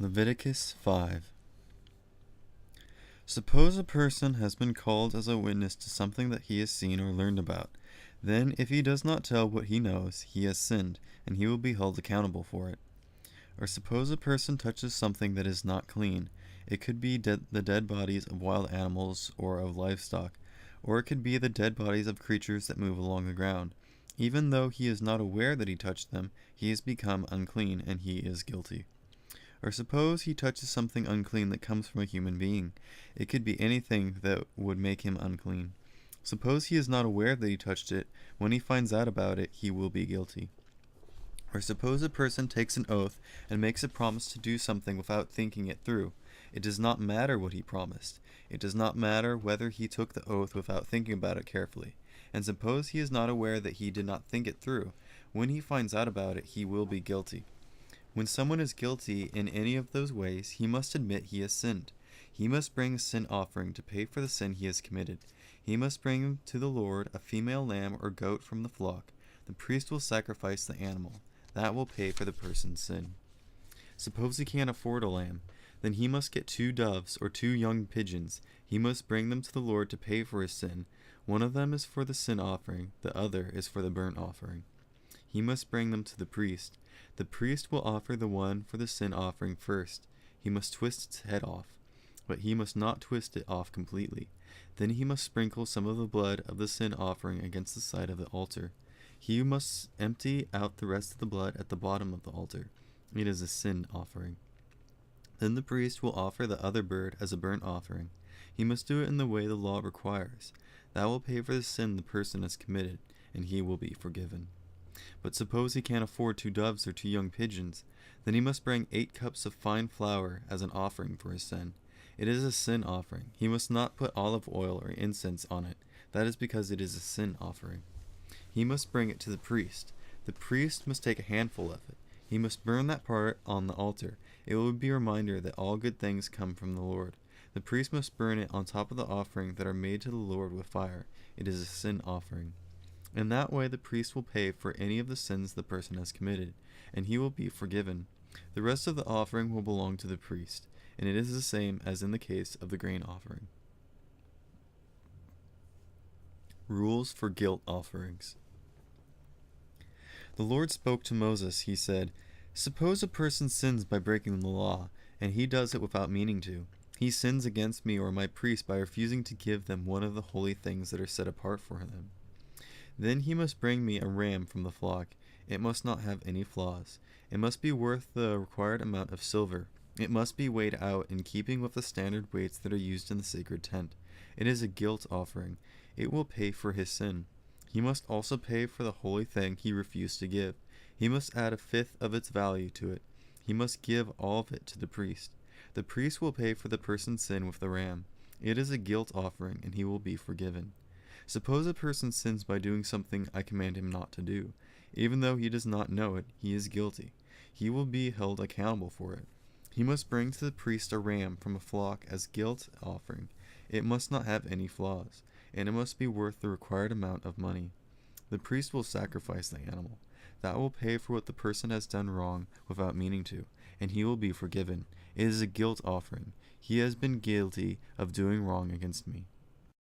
Leviticus 5. Suppose a person has been called as a witness to something that he has seen or learned about. Then, if he does not tell what he knows, he has sinned, and he will be held accountable for it. Or suppose a person touches something that is not clean. It could be the dead bodies of wild animals or of livestock, or it could be the dead bodies of creatures that move along the ground. Even though he is not aware that he touched them, he has become unclean, and he is guilty. Or suppose he touches something unclean that comes from a human being. It could be anything that would make him unclean. Suppose he is not aware that he touched it. When he finds out about it, he will be guilty. Or suppose a person takes an oath and makes a promise to do something without thinking it through. It does not matter what he promised. It does not matter whether he took the oath without thinking about it carefully. And suppose he is not aware that he did not think it through. When he finds out about it, he will be guilty. When someone is guilty in any of those ways, he must admit he has sinned. He must bring a sin offering to pay for the sin he has committed. He must bring to the Lord a female lamb or goat from the flock. The priest will sacrifice the animal. That will pay for the person's sin. Suppose he can't afford a lamb. Then he must get 2 doves or 2 young pigeons. He must bring them to the Lord to pay for his sin. One of them is for the sin offering, the other is for the burnt offering. He must bring them to the priest. The priest will offer the one for the sin offering first. He must twist its head off, but he must not twist it off completely. Then he must sprinkle some of the blood of the sin offering against the side of the altar. He must empty out the rest of the blood at the bottom of the altar. It is a sin offering. Then the priest will offer the other bird as a burnt offering. He must do it in the way the law requires. That will pay for the sin the person has committed, and he will be forgiven. But suppose he can't afford 2 doves or 2 young pigeons. Then he must bring 8 cups of fine flour as an offering for his sin. It is a sin offering. He must not put olive oil or incense on it. That is because it is a sin offering. He must bring it to the priest. The priest must take a handful of it. He must burn that part on the altar. It will be a reminder that all good things come from the Lord. The priest must burn it on top of the offering that are made to the Lord with fire. It is a sin offering. In that way the priest will pay for any of the sins the person has committed, and he will be forgiven. The rest of the offering will belong to the priest, and it is the same as in the case of the grain offering. Rules for guilt offerings. The Lord spoke to Moses. He said, "Suppose a person sins by breaking the law, and he does it without meaning to. He sins against me or my priest by refusing to give them one of the holy things that are set apart for them. Then he must bring me a ram from the flock. It must not have any flaws. It must be worth the required amount of silver. It must be weighed out in keeping with the standard weights that are used in the sacred tent. It is a guilt offering. It will pay for his sin. He must also pay for the holy thing he refused to give. He must add 1/5 of its value to it. He must give all of it to the priest. The priest will pay for the person's sin with the ram. It is a guilt offering, and he will be forgiven. Suppose a person sins by doing something I command him not to do. Even though he does not know it, he is guilty. He will be held accountable for it. He must bring to the priest a ram from a flock as guilt offering. It must not have any flaws, and it must be worth the required amount of money. The priest will sacrifice the animal. That will pay for what the person has done wrong without meaning to, and he will be forgiven. It is a guilt offering. He has been guilty of doing wrong against me.